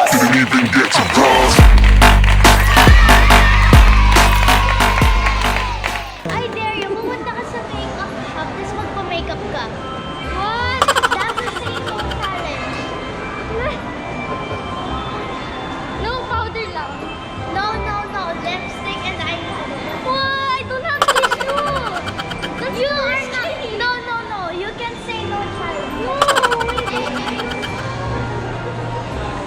Didn't even get to pause. I dare you, pumunta ka sa makeup shop, tapos magpa-makeup ka. What? Dapat say no challenge. No powder lang. No, no, no. Lipstick and eyeliner. What? I don't have tissue. That's you are not. No, no, no. You can say no challenge. No, wait.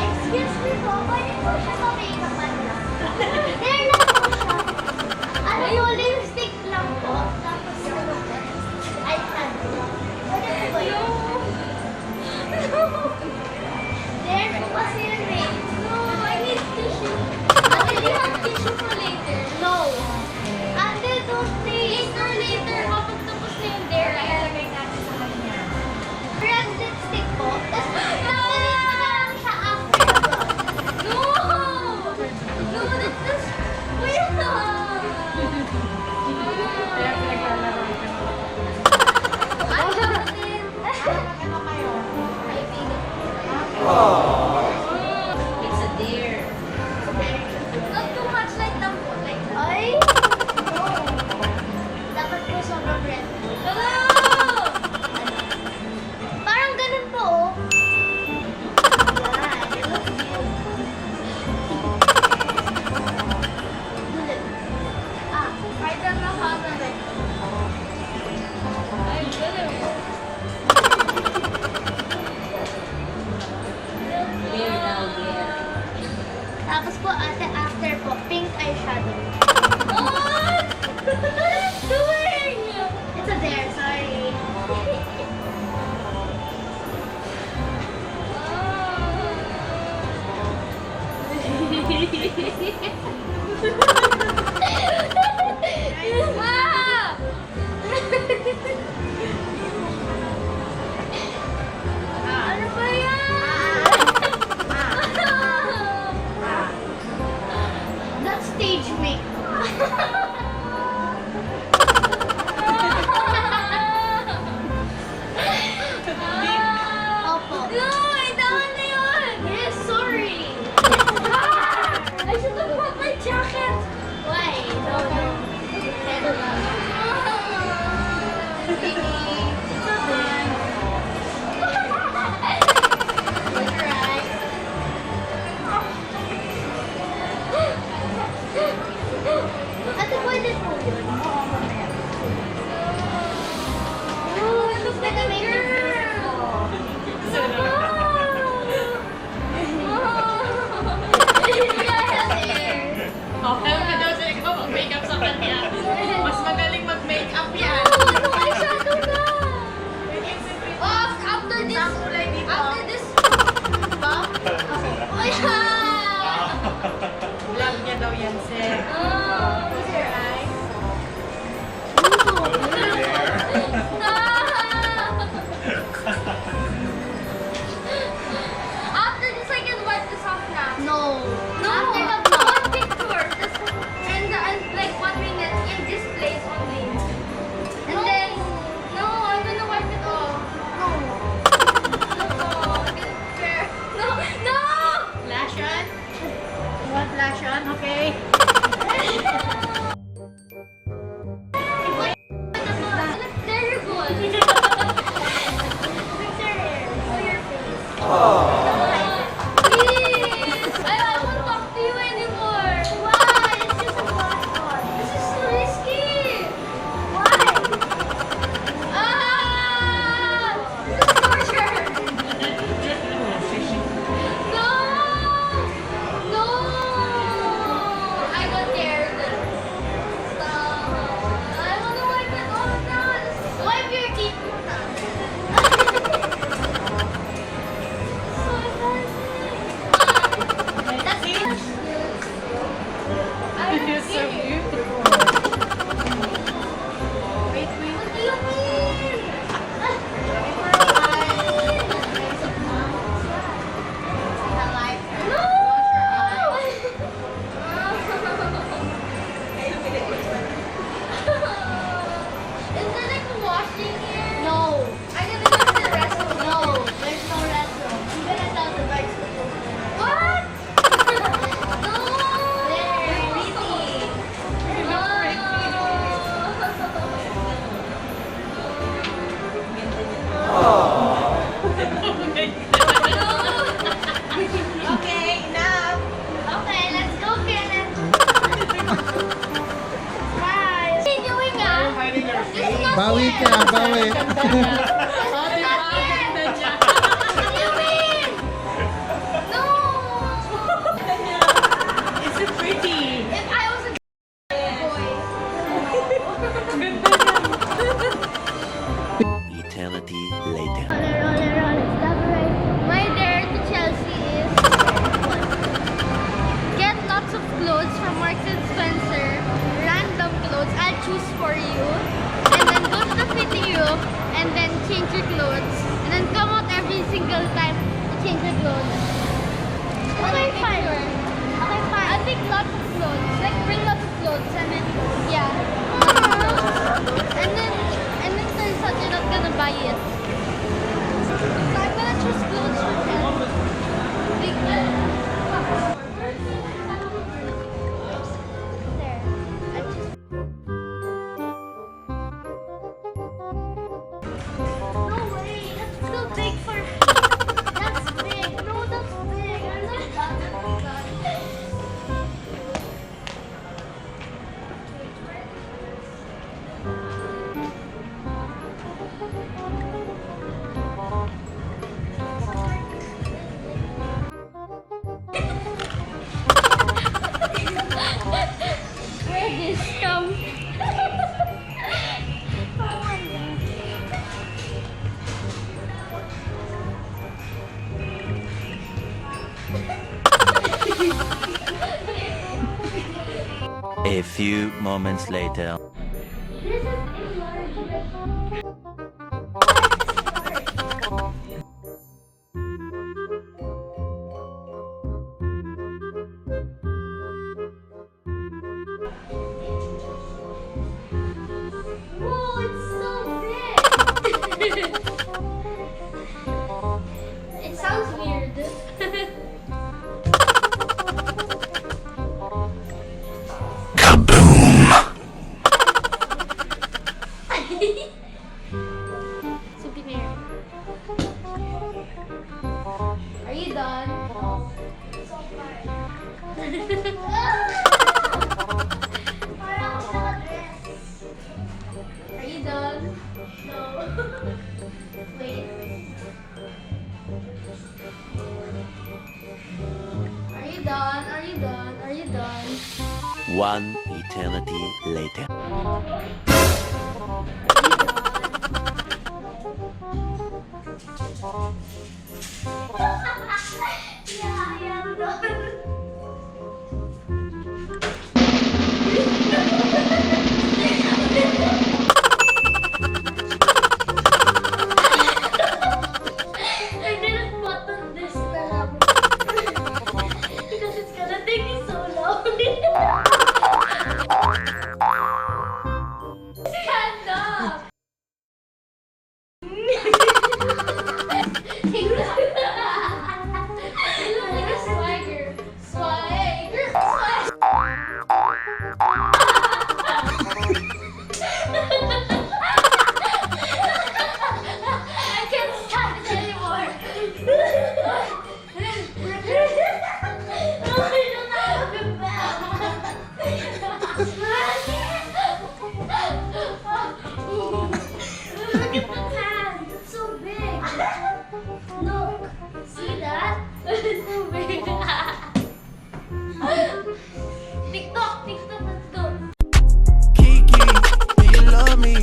Excuse me po, pwede po siya ma-makeupan lang. There lang po siya. Ano yung lipstick lang po? Tapos ano po? Eyeshadow. Pwede po ba yun? There po kasi yun eh. No, I need tissue. Ate, do you have tissue for later? No. Ate, don't please. For later, kapag tapos na yung there, ilalagay natin sa kanya. Red lipstick po. Tapos, nakulit mo na lang siya after the No! No, that's... Wait na! It's a dare. Not too much like lang po. Like, ay! No. Dapat po sobrang red. Parang ganun po, oh. Yan. It looks good. Dulit. Ah, I don't know how to make it. I'm good at it. Dare now, dare. Tapos po, ate, after po, pink eyeshadow. What? What are you doing? It's a dare, sorry. Ah! Ano ba yan? That's stage makeup. Opo. No, idahan na yun. Yes, sorry. I should have brought my jacket. Why? No, no. Ito lang. Alright. Ate, pwede po yun. Oh, it looks like a girl. Okay ka daw sa ikaw mag-makeup sa kanya. Mas magaling mag-makeup yan. Oh, eyeshadow na. Oh, after this. After this. Ba? Oh, yeah. Vlog niya daw yan, sir. Oh, close your eyes. Bawi ka, bawi. Oh, di ba? Ang ganda niya. What do you mean? No! Is it pretty? If I was a boy. Eternity later. Roller, stop right. My dare to Chelsea is get lots of clothes from Marks and Spencer. Random clothes. I'll choose for you. And then go to the fitting room and then change your clothes. And then come out every single time to change your clothes. Okay, fine. Okay, fine. I'll take lots of clothes. Like bring lots of clothes and then yeah. And then turns out you're not gonna buy it. So I'm gonna choose clothes for Chelsea. There. I choose. No way, that's too big for. That's big. No, that's big. I like that. Where did this come? Oh my God. A few moments later. This is enlargement. Whoa, it's so big! It sounds weird. Souvenir. Are you done? So far. Parang ako naka-dress. Are you done? No. Wait. Are you done? Are you done? Are you done? One eternity later. Yeah, I am done. I didn't button this now because it's gonna take me so long. Stand up. You look like a swagger. Swagger. I can't stand it anymore. No, I don't have a Look at the pan. It's so big. Look. See that? It's so big. TikTok, let's go. Kiki, do you love me?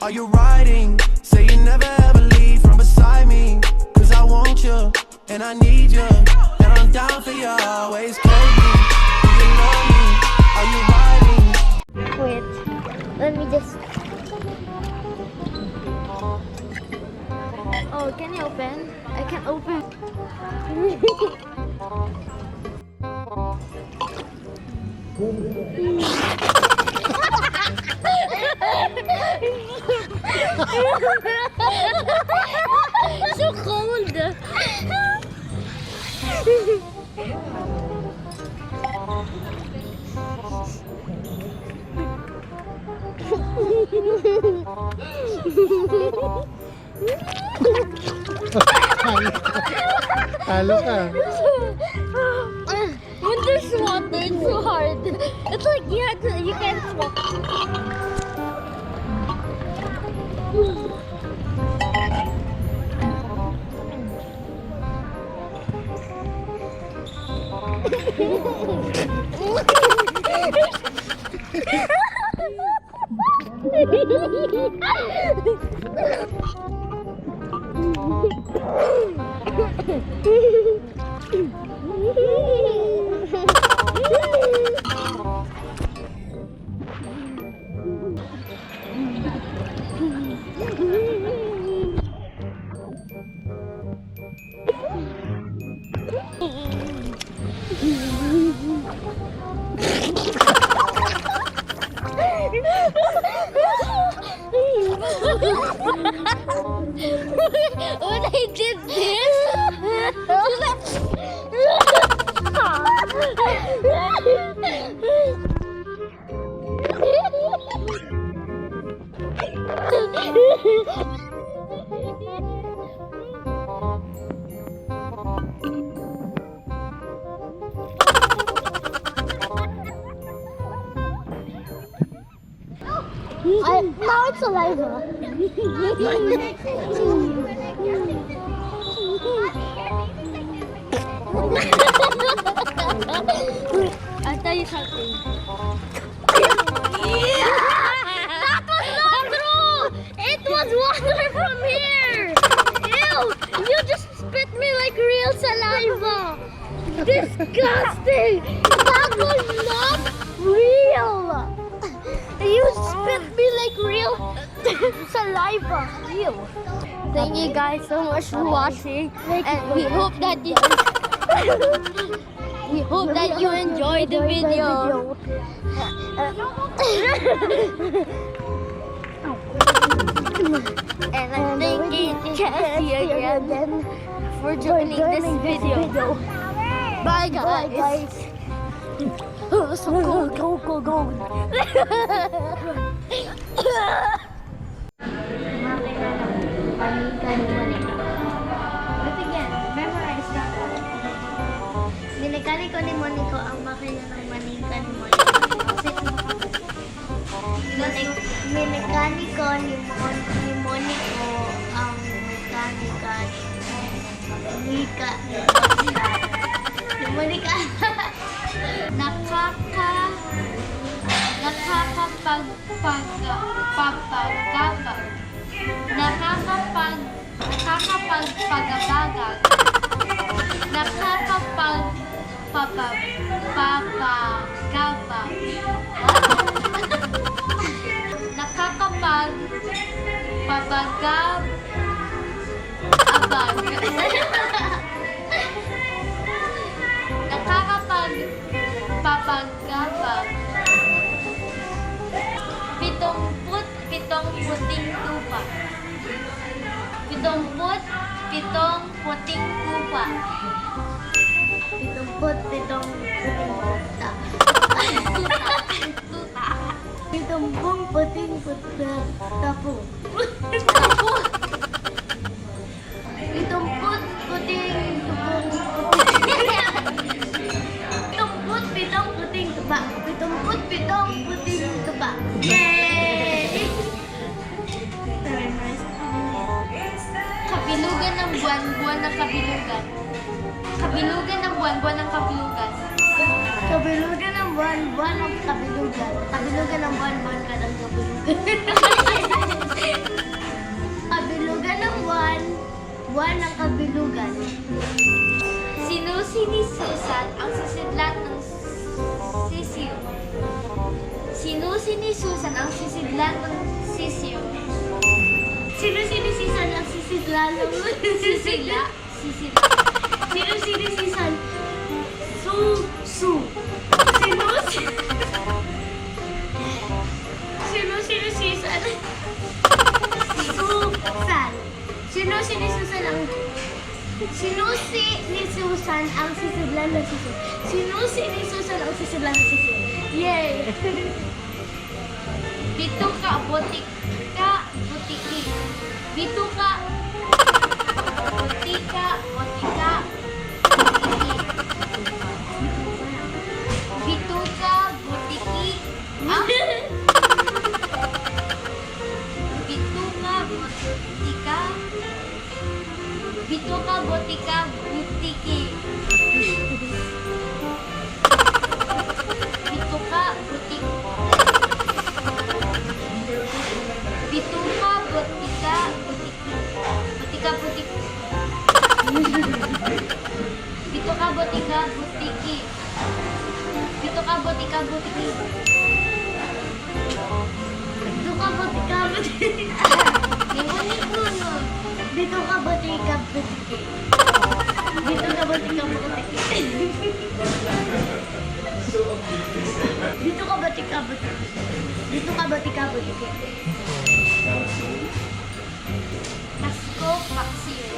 Are you riding? Say you never ever leave from beside me. Cause I want you, and I need you. And I'm down for you always, Kiki. Do you love me? Are you riding? Wait, let me just. Oh, can you open? I can't open. So cold. Talo ka. When there's water, it's so hard. It's like you can't walk. When I did this, now it's saliva. I'll tell you something. That was not true! It was water from here! Ew! You just spit me like real saliva! Disgusting! That was not real! You spit me like real saliva! Ew! Thank you guys so much for watching, and we hope that you enjoyed the video. And I'm thanking Cassie again for joining this video. Bye guys. Oh, so go. But again, memorize that. Minikani ko ni Monico ang makina ng manika ni Monico. Minikani ko ni Monico ang mekanika ni Monica. Nakakapagpapagabag. 77 puting tupa. 77 puting tupa. 77 puting tuta. 70 puting tapu. 70 puting puting tuba. 77 puting tuba. Yay! Kabilugan ng buwan ng kabilugan. Kabilugan ng buwan ng kabilugan. Kabilugan ng buwan ng kabilugan. Kabilugan ng buwan ka ng kabilugan. Kabilugan ng buwan ng kabilugan. Sinusi ni Susan ang sisidlat ng sisiyo. Sinusi ni Susan ang sisidlat ng sisiyo. Sinusi ni Susan ang sisidlat ng sisila. Sinusi ni Susan Sinusi ni Susan Sinusi ni Susan ang Sinusi ni Susan ang sisidlan ng sisiyo. Sinusi ni Susan ang sisidlan ng sisiyo. Yay! Bituka, botika, butiki. Bituka, botika, botika, butiki. Bituka, butiki. Ah? Bituka, botika. Bituka, botika, butiki. Bituka, butik. Bituka, botika, butiki. Botika, butiki. Bituka, botika, butiki. Bituka, botika, butiki. Bituka, botika, butiki. Ngunit mo no. Bituka, botika, butiki. Bituka, botika, butiki. Bituka, botika, butiki. Bituka, botika, butiki. Pasko, paksiw.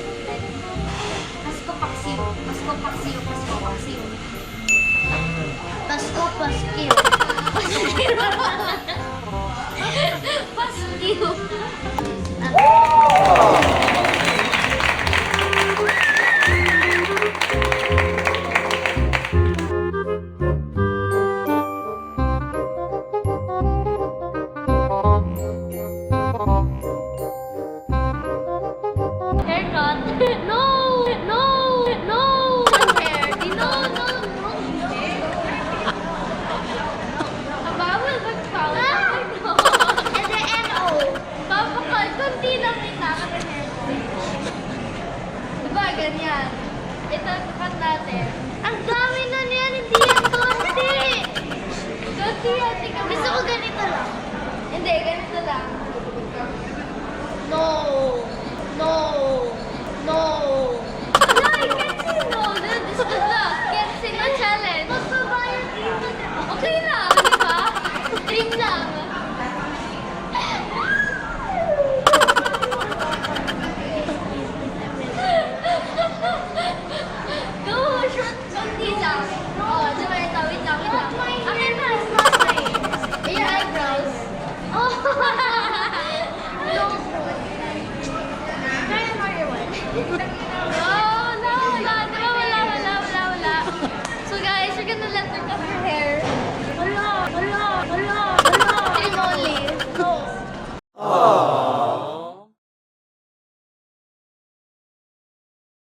Pasko, paksiw. Pasko, paksiw. Pasko, paksiw. Pasko, paskiw. Paskiw. Paskiw. Haircut? No! No! No! Hair. No, no, no. Bawal mag-bawal. And the N-O. Papakal, kunti lang din nakaka hair. Diba, ganyan. Ito, tukat natin. Ang dami na niyan, hindi yan kunti. Kunti yan, tika. Gusto ko ganito lang. Hindi, ganito lang. No. No. No. Wala, I can't say no. This is the can't say no challenge. Magbabayad dito. Okay lang, di ba? Dream lang. No, short, konti lang. Oh, di ba ito? Wait lang, wait lang. Akin na, smart na eh. Your eyebrows. Oh. No. Try another one. No, no, wala. Di ba wala. So guys, we're gonna let her come